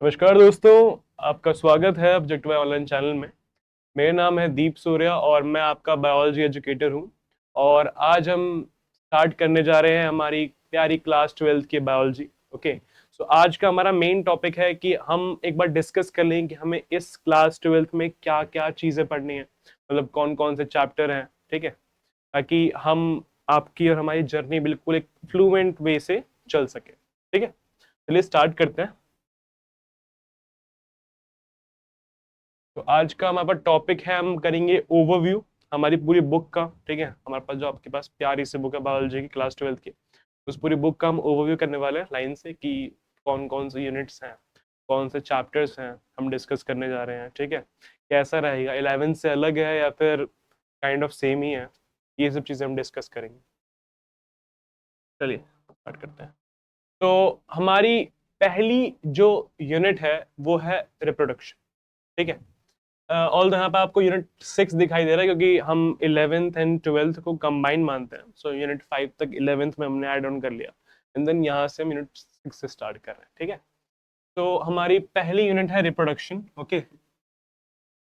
नमस्कार दोस्तों, आपका स्वागत है ऑब्जेक्टिव ऑनलाइन चैनल में। मेरा नाम है दीप सूर्या और मैं आपका बायोलॉजी एजुकेटर हूं। और आज हम स्टार्ट करने जा रहे हैं हमारी प्यारी क्लास 12th की बायोलॉजी। ओके, सो आज का हमारा मेन टॉपिक है कि हम एक बार डिस्कस कर लें कि हमें इस क्लास 12th में क्या क्या चीज़ें पढ़नी है, मतलब कौन कौन से चैप्टर हैं। ठीक है, ताकि हम आपकी और हमारी जर्नी बिल्कुल एक फ्लुएंट वे से चल सके। ठीक है, चलिए स्टार्ट करते हैं। तो आज का हमारे पास टॉपिक है, हम करेंगे ओवरव्यू हमारी पूरी बुक का। ठीक है, हमारे पास जो आपके पास प्यारी सी बुक है बायोलॉजी की क्लास 12th की, उस पूरी बुक का हम ओवरव्यू करने वाले हैं लाइन से कि कौन कौन से यूनिट्स हैं, कौन से चैप्टर्स हैं, हम डिस्कस करने जा रहे हैं। ठीक है, कैसा रहेगा, 11th से अलग है या फिर काइंड ऑफ सेम ही है, ये सब चीज़ें हम डिस्कस करेंगे। चलिए स्टार्ट करते हैं। तो हमारी पहली जो यूनिट है वो है रिप्रोडक्शन। ठीक है, ऑल यहाँ पे आपको यूनिट 6 दिखाई दे रहा है क्योंकि हम 11th एंड 12th को कंबाइन मानते हैं। सो यूनिट 5 तक 11th में हमने ऐड ऑन कर लिया एंड देन यहाँ से हम यूनिट 6 से स्टार्ट कर रहे हैं। ठीक है, तो हमारी पहली यूनिट है रिप्रोडक्शन। ओके,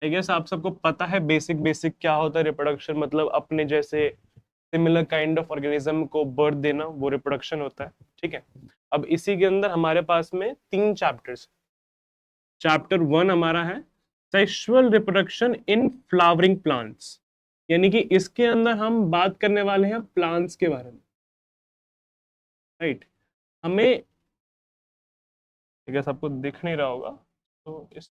आई गेस आप सबको पता है बेसिक बेसिक क्या होता है रिप्रोडक्शन, मतलब अपने जैसे सिमिलर काइंड ऑफ ऑर्गेनिज्म को बर्थ देना, वो रिप्रोडक्शन होता है। ठीक है, अब इसी के अंदर हमारे पास में 3 चैप्टर्स। चैप्टर 1 हमारा है sexual reproduction in flowering plants, यानी कि इसके अंदर हम बात करने वाले हैं प्लांट्स के बारे में। राइट, हमें अगर आपको दिख नहीं रहा होगा तो इस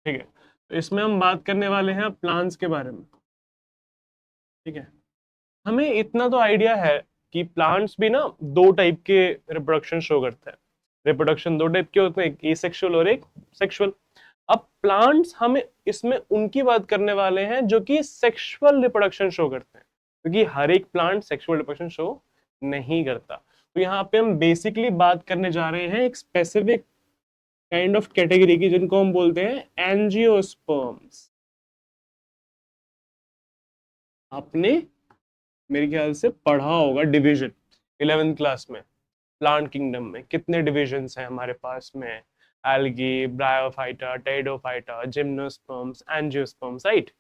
ठीक है, तो इसमें हम बात करने वाले हैं प्लांट्स के बारे में। ठीक है, हमें इतना तो आइडिया है कि प्लांट्स भी ना दो टाइप के रिप्रोडक्शन शो करते हैं। रिप्रोडक्शन दो टाइप के होते हैं, एक एसेक्सुअल और एक सेक्सुअल। अब प्लांट्स हमें इसमें उनकी बात करने वाले हैं जो कि सेक्सुअल रिप्रोडक्शन शो करते हैं, क्योंकि हर एक प्लांट सेक्सुअल रिप्रोडक्शन शो नहीं करता। तो यहाँ पे हम बेसिकली बात करने जा रहे हैं एक स्पेसिफिक काइंड ऑफ कैटेगरी की, जिनको हम बोलते हैं एंजियोस्पर्म्स। आपने मेरे ख्याल से पढ़ा होगा डिवीजन 11th क्लास में, प्लांट किंगडम में कितने डिविजन्स हैं हमारे पास में, algae, bryophyta, pteridophyta, gymnosperms, angiosperms. Right,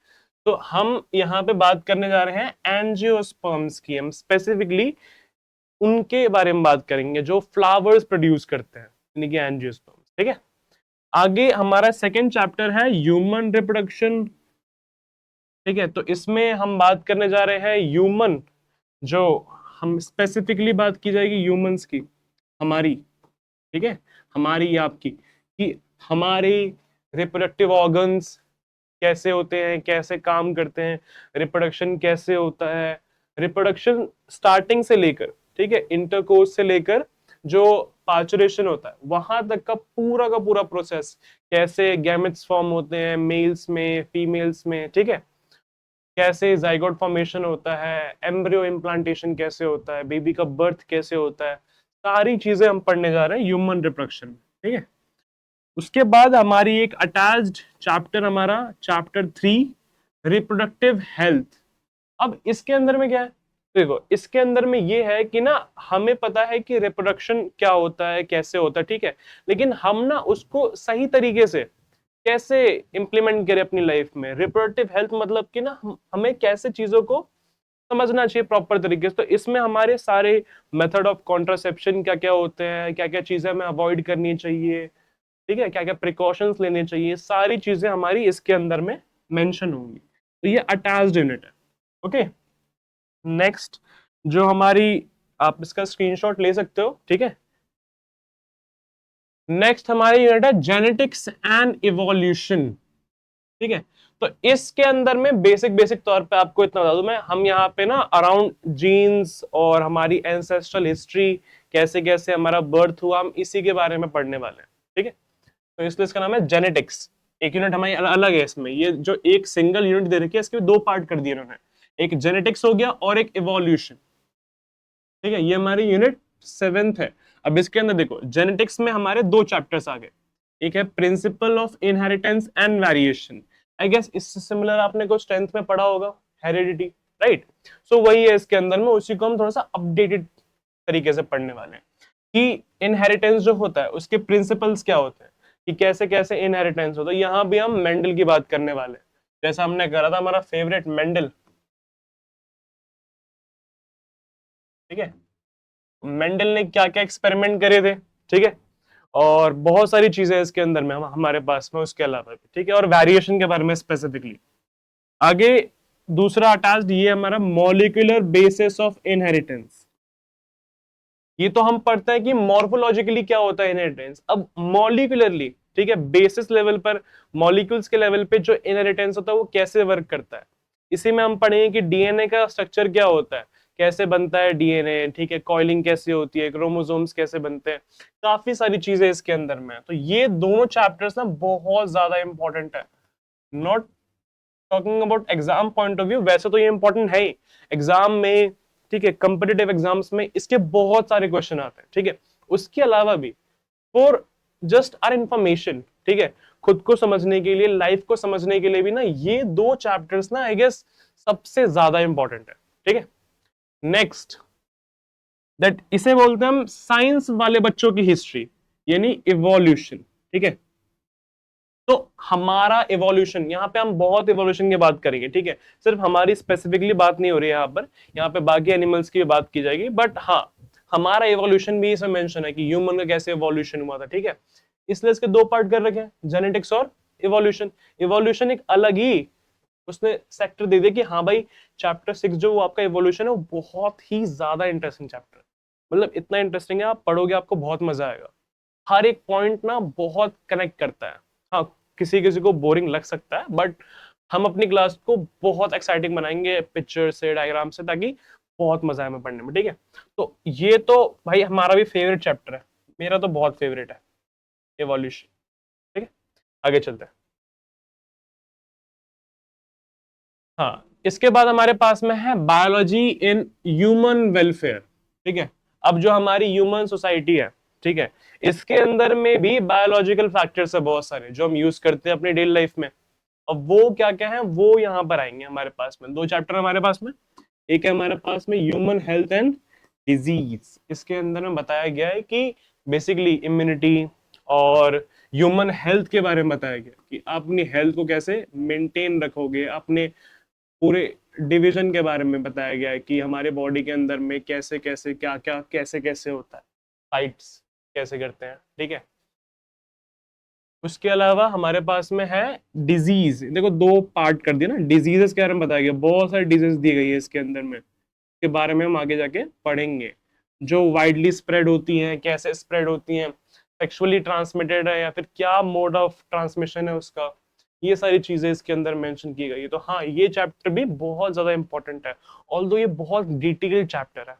तो हम यहाँ पे बात करने जा रहे हैं एंजियोस्पर्म्स की। हम स्पेसिफिकली उनके बारे में बात करेंगे जो फ्लावर्स प्रोड्यूस करते हैं, यानी कि एंजियोस्पर्म्स। ठीक है, आगे हमारा सेकेंड चैप्टर है ह्यूमन रिप्रोडक्शन। ठीक है, तो इसमें हम बात करने जा रहे हैं ह्यूमन, जो हम स्पेसिफिकली बात की जाएगी ह्यूमंस की, हमारी। ठीक है, हमारी या आपकी, कि हमारे रिप्रोडक्टिव ऑर्गन्स कैसे होते हैं, कैसे काम करते हैं, रिप्रोडक्शन कैसे होता है, रिप्रोडक्शन स्टार्टिंग से लेकर, ठीक है, इंटरकोर्स से लेकर जो पार्चुरेशन होता है वहां तक का पूरा प्रोसेस, कैसे गैमेट्स फॉर्म होते हैं मेल्स में, फीमेल्स में। ठीक है, कैसे जाइगोट फॉर्मेशन होता है, एम्ब्रियो इम्प्लांटेशन कैसे होता है, बेबी का बर्थ कैसे होता है, सारी चीजें हम पढ़ने जा रहे हैं ह्यूमन रिप्रोडक्शन। ठीक है, उसके बाद हमारी एक अटैच्ड चैप्टर, हमारा चैप्टर 3 रिप्रोडक्टिव हेल्थ। अब इसके अंदर में क्या है, देखो इसके अंदर में ये है कि ना हमें पता है कि रिप्रोडक्शन क्या होता है, कैसे होता है। ठीक है, लेकिन हम ना उसको सही तरीके से कैसे इंप्लीमेंट करें अपनी लाइफ में। रिप्रोडक्टिव हेल्थ मतलब कि ना हमें कैसे चीजों को समझना चाहिए प्रॉपर तरीके से। तो इसमें हमारे सारे मेथड ऑफ कॉन्ट्रासेप्शन क्या क्या होते हैं, क्या क्या चीजें हमें अवॉइड करनी चाहिए, ठीक है, क्या क्या प्रिकॉशंस लेने चाहिए, सारी चीजें हमारी इसके अंदर में मेंशन होंगी। तो ये अटैच्ड यूनिट है। ओके, नेक्स्ट जो हमारी, आप इसका स्क्रीनशॉट ले सकते हो। ठीक है, नेक्स्ट हमारी यूनिट है जेनेटिक्स एंड इवोल्यूशन। ठीक है, तो इसके अंदर में बेसिक बेसिक तौर पे आपको इतना बता दूं मैं, हम यहाँ पे ना अराउंड जीन्स और हमारी एंसेस्ट्रल हिस्ट्री, कैसे कैसे हमारा बर्थ हुआ, हम इसी के बारे में पढ़ने वाले हैं। ठीक है, तो इसलिए इसका नाम है जेनेटिक्स। एक यूनिट हमारी अलग है इसमें, ये जो एक सिंगल यूनिट दे रखी है इसके दो पार्ट कर दिए उन्होंने, एक जेनेटिक्स हो गया और एक इवोल्यूशन। ठीक है, ये हमारी यूनिट 7th है। अब इसके अंदर देखो जेनेटिक्स में हमारे दो चैप्टर्स आ गए, एक है principle of inheritance and variation. I guess इससे सिमिलर आपने कुछ 10th में पढ़ा होगा, हेरिडिटी। राइट, सो वही है इसके अंदर में, उसी को हम थोड़ा सा अपडेटेड तरीके से पढ़ने वाले हैं। कि इनहेरिटेंस जो होता है उसके प्रिंसिपल्स क्या होते हैं, कि कैसे कैसे इनहेरिटेंस होता है। यहाँ भी हम मेंडल की बात करने वाले हैं, जैसा हमने करा था हमारा फेवरेट मेंडल, ठीक है। मेंडल ने क्या क्या एक्सपेरिमेंट करे थे, ठीक है, और बहुत सारी चीजें इसके अंदर में हमारे पास में उसके अलावा भी, ठीक है, और वेरिएशन के बारे में स्पेसिफिकली। आगे दूसरा अटैच्ड ये हमारा मॉलिक्यूलर बेसिस ऑफ इनहेरिटेंस। ये तो हम पढ़ते हैं कि मॉर्फोलॉजिकली क्या होता है इनहेरिटेंस, अब मॉलिक्यूलरली, ठीक है, बेसिस लेवल पर, मॉलिक्यूल्स के लेवल पे जो इनहेरिटेंस होता है वो कैसे वर्क करता है। इसी में हम पढ़ेंगे कि डीएनए का स्ट्रक्चर क्या होता है, कैसे बनता है डीएनए, ठीक है, कॉइलिंग कैसे होती है, क्रोमोसोम्स कैसे बनते हैं, काफी सारी चीजें इसके अंदर में है। तो ये दोनों चैप्टर्स ना बहुत ज्यादा इंपॉर्टेंट है, not talking about exam point of view, वैसे तो ये इंपॉर्टेंट है ही एग्जाम में, ठीक है, कंपिटिटिव एग्जाम्स में इसके बहुत सारे क्वेश्चन आते हैं, ठीक है। उसके अलावा भी फॉर जस्ट आर इंफॉर्मेशन, ठीक है, खुद को समझने के लिए, लाइफ को समझने के लिए भी ना ये दो चैप्टर्स ना आई गेस सबसे ज्यादा इंपॉर्टेंट है, ठीक है। नेक्स्ट दैट इसे बोलते हैं हम साइंस वाले बच्चों की हिस्ट्री, यानी इवोल्यूशन, ठीक है। तो हमारा इवोल्यूशन, यहाँ पे हम बहुत इवोल्यूशन की बात करेंगे, ठीक है, सिर्फ हमारी स्पेसिफिकली बात नहीं हो रही है यहाँ पर, यहाँ पे बाकी एनिमल्स की भी बात की जाएगी, बट हाँ हमारा इवोल्यूशन भी इसमें मेंशन है कि ह्यूमन का कैसे इवोल्यूशन हुआ था, ठीक है। इसलिए इसके दो पार्ट कर रखे हैं, जेनेटिक्स और इवोल्यूशन। इवोल्यूशन एक अलग ही उसने सेक्टर दे दिया कि हाँ भाई चैप्टर 6 जो वो आपका इवोल्यूशन है वो बहुत ही ज्यादा इंटरेस्टिंग चैप्टर, मतलब इतना इंटरेस्टिंग है, आप पढ़ोगे आपको बहुत मजा आएगा, हर एक पॉइंट ना बहुत कनेक्ट करता है। हाँ किसी किसी को बोरिंग लग सकता है, बट हम अपनी क्लास को बहुत एक्साइटिंग बनाएंगे पिक्चर से, डायग्राम से, ताकि बहुत मजा आए हमें पढ़ने में, ठीक है। तो ये तो भाई हमारा भी फेवरेट चैप्टर है, मेरा तो बहुत फेवरेट है एवोल्यूशन, ठीक है। आगे चलते हैं। हाँ इसके बाद हमारे पास में है बायोलॉजी इन ह्यूमन वेलफेयर, ठीक है। अब जो हमारी ह्यूमन सोसाइटी है, ठीक है, इसके अंदर में भी बायोलॉजिकल फैक्टर्स है बहुत सारे जो हम यूज करते हैं अपनी डेली लाइफ में। अब वो क्या क्या है वो यहाँ पर आएंगे हमारे पास में, दो चैप्टर हमारे पास में, एक है हमारे पास में ह्यूमन हेल्थ एंड डिजीज। इसके अंदर में बताया गया है कि बेसिकली इम्यूनिटी और ह्यूमन हेल्थ के बारे में बताया गया कि आप अपनी हेल्थ को कैसे मेंटेन रखोगे, अपने पूरे डिवीजन के बारे में बताया गया है कि हमारे बॉडी के अंदर में कैसे कैसे क्या क्या कैसे कैसे होता है, फाइट्स कैसे करते हैं, ठीक है। उसके अलावा हमारे पास में है डिजीज, देखो दो पार्ट कर दिया ना, डिजीजेस के बारे में बताया गया, बहुत सारी डिजीज दी गई है इसके अंदर में, के बारे में हम आगे जाके पढ़ेंगे, जो वाइडली स्प्रेड होती हैं, कैसे स्प्रेड होती हैं, सेक्सुअली ट्रांसमिटेड है या फिर क्या मोड ऑफ ट्रांसमिशन है उसका, ये सारी चीजें इसके अंदर मेंशन की गई है। तो हाँ ये चैप्टर भी बहुत ज्यादा इंपॉर्टेंट है, ऑल्दो ये बहुत डिटेल्ड चैप्टर है,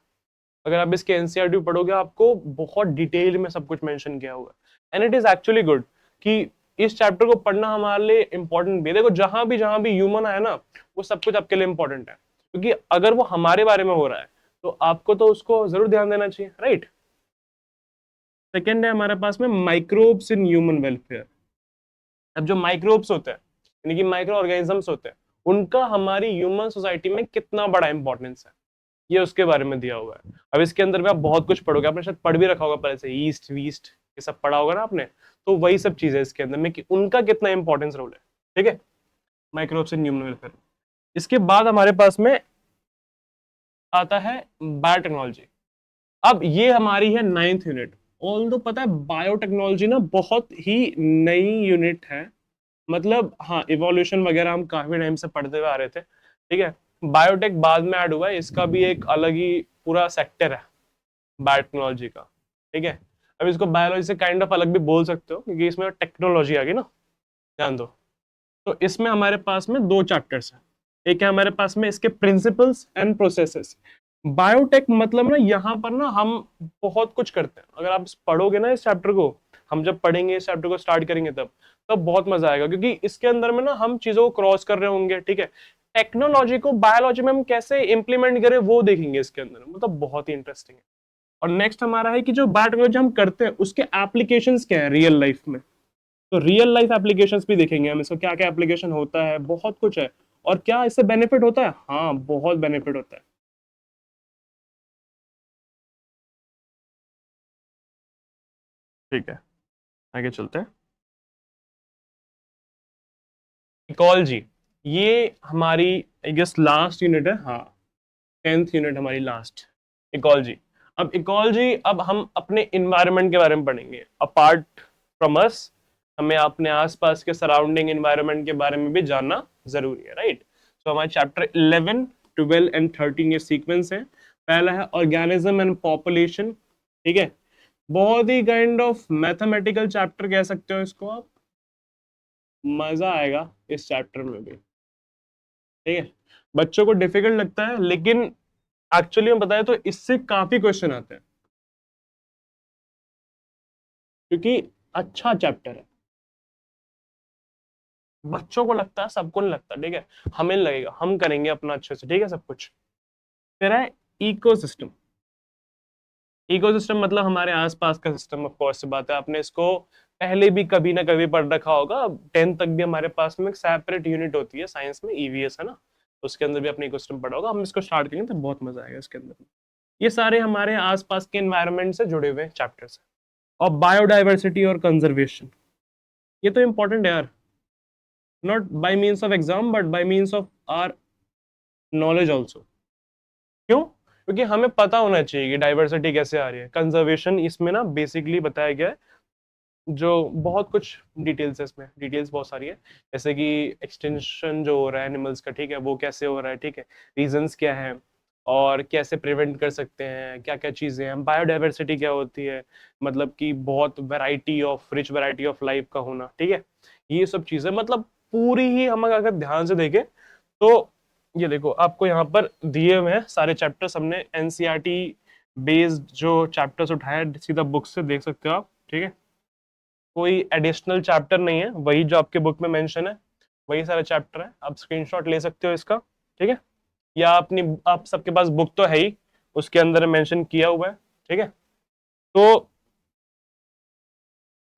अगर आप इसके एनसीईआरटी पढ़ोगे आपको बहुत डिटेल में सब कुछ मेंशन किया हुआ है, and it is actually good कि इस चैप्टर को पढ़ना हमारे लिए इंपॉर्टेंट भी है। देखो जहां भी ह्यूमन है ना वो सब कुछ आपके लिए इंपॉर्टेंट है, क्योंकि अगर वो हमारे बारे में हो रहा है तो आपको तो उसको जरूर ध्यान देना चाहिए, राइट। सेकेंड है हमारे पास में माइक्रोब्स इन ह्यूमन वेलफेयर। अब जो माइक्रोब्स होते हैं यानी कि माइक्रो ऑर्गेनिजम्स होते हैं, उनका हमारी ह्यूमन सोसाइटी में कितना बड़ा इंपॉर्टेंस है, ये उसके बारे में दिया हुआ है। अब इसके अंदर में आप बहुत कुछ पढ़ोगे, आपने शायद पढ़ भी रखा होगा पहले से, ईस्ट वीस्ट ये सब पढ़ा होगा ना आपने, तो वही सब चीजें इसके अंदर में कि उनका कितना इंपॉर्टेंस रोल है, ठीक है, माइक्रोब्स इन ह्यूमन वेलफेयर। इसके बाद हमारे पास में आता है बायोटेक्नोलॉजी। अब ये हमारी है 9th यूनिट। ऑल दो पता है बायोटेक्नोलॉजी ना बहुत ही नई यूनिट है, मतलब हाँ इवोल्यूशन वगैरह हम काफी टाइम से पढ़ते हुए आ रहे थे, ठीक है, बायोटेक बाद में ऐड हुआ है, इसका भी एक अलग ही पूरा सेक्टर है बायोटेक्नोलॉजी का, ठीक है। अब इसको बायोलॉजी से काइंड ऑफ अलग भी बोल सकते हो क्योंकि इसमें टेक्नोलॉजी आ गई ना, ध्यान दो। तो इसमें हमारे पास में दो चैप्टर्स हैं, एक है हमारे पास में इसके प्रिंसिपल्स एंड प्रोसेसेस। बायोटेक मतलब ना यहाँ पर ना हम बहुत कुछ करते हैं, अगर आप पढ़ोगे ना इस चैप्टर को, हम जब पढ़ेंगे इस चैप्टर को स्टार्ट करेंगे तब तब बहुत मजा आएगा, क्योंकि इसके अंदर में ना हम चीजों को क्रॉस कर रहे होंगे, ठीक है। टेक्नोलॉजी को बायोलॉजी में हम कैसे इंप्लीमेंट करें वो देखेंगे इसके अंदर, मतलब बहुत ही इंटरेस्टिंग है। और नेक्स्ट हमारा है कि जो बायोटेक्नोलॉजी हम करते हैं उसके एप्लीकेशंस क्या है रियल लाइफ में, तो रियल लाइफ एप्लीकेशंस भी देखेंगे हम, इसको क्या क्या एप्लीकेशन होता है, बहुत कुछ है। और क्या इससे बेनिफिट होता है, हाँ बहुत बेनिफिट होता है। ठीक है, आगे चलते हैं। इकोलॉजी, ये हमारी आई गेस लास्ट यूनिट है, हाँ 10th यूनिट हमारी लास्ट, इकोलॉजी। अब इकोलॉजी, अब हम अपने इन्वायरमेंट के बारे में पढ़ेंगे। अपार्ट फ्रॉम अस, हमें अपने आसपास के सराउंडिंग इन्वायरमेंट के बारे में भी जानना जरूरी है, राइट। तो हमारे चैप्टर 11, 12 एंड 13 ये सीक्वेंस है। पहला है ऑर्गेनिज्म एंड पॉपुलेशन, ठीक है। बहुत ही काइंड ऑफ मैथमेटिकल चैप्टर कह सकते हो इसको आप, मजा आएगा इस चैप्टर में भी, ठीक है। बच्चों को डिफिकल्ट लगता है, लेकिन एक्चुअली में बताया तो इससे काफी क्वेश्चन आते हैं, क्योंकि अच्छा चैप्टर है। बच्चों को लगता है, सबको नहीं लगता, ठीक है। हमें लगेगा, हम करेंगे अपना अच्छे से, ठीक है सब कुछ। फिर है इकोसिस्टम। इकोसिस्टम मतलब हमारे आसपास का सिस्टम, ऑफ कोर्स से बात है, आपने इसको पहले भी कभी ना कभी पढ़ रखा होगा। 10th तक भी हमारे पास में एक सेपरेट यूनिट होती है साइंस में, ईवीएस है ना, उसके अंदर भी अपने इकोसिस्टम पढ़ा होगा। हम इसको स्टार्ट करेंगे तो बहुत मजा आएगा इसके अंदर। ये सारे हमारे आसपास के एनवायरनमेंट से जुड़े हुए चैप्टर्स हैं। और बायोडाइवर्सिटी और कंजर्वेशन, ये तो इंपॉर्टेंट है यार, not by means of exam but by means of our knowledge also. क्यों? क्योंकि हमें पता होना चाहिए कि डाइवर्सिटी कैसे आ रही है। कंजर्वेशन इसमें ना बेसिकली बताया गया है, जो बहुत कुछ डिटेल्स है इसमें, डिटेल्स बहुत सारी है, जैसे कि एक्सटेंशन जो हो रहा है एनिमल्स का, ठीक है, वो कैसे हो रहा है, ठीक है, रीजंस क्या है, और कैसे प्रिवेंट कर सकते हैं, क्या क्या चीजें हैं। बायोडाइवर्सिटी क्या होती है, मतलब कि बहुत variety of, rich variety of life का होना, ठीक है। ये सब चीजें मतलब पूरी ही हम अगर ध्यान से देखें तो, ये देखो आपको यहाँ पर दिए हुए हैं सारे चैप्टर्स, हमने एनसीईआरटी बेस्ड जो चैप्टर्स उठाए, सीधा बुक से देख सकते हो आप, ठीक है। कोई एडिशनल चैप्टर नहीं है, वही जो आपके बुक में मेंशन है वही सारा चैप्टर है। आप स्क्रीनशॉट ले सकते हो इसका, ठीक है, या अपनी, आप सबके पास बुक तो है ही, उसके अंदर मेंशन किया हुआ है, ठीक है। तो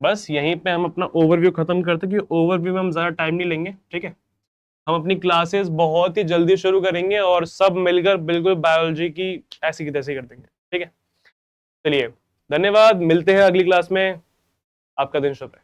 बस यहीं पे हम अपना ओवरव्यू खत्म करते हैं, कि ओवरव्यू में हम ज्यादा टाइम नहीं लेंगे, ठीक है। हम अपनी क्लासेस बहुत ही जल्दी शुरू करेंगे और सब मिलकर बिल्कुल बायोलॉजी की ऐसी की तैसी कर देंगे, ठीक है। चलिए, धन्यवाद, मिलते हैं अगली क्लास में। आपका दिन शुभ रहे।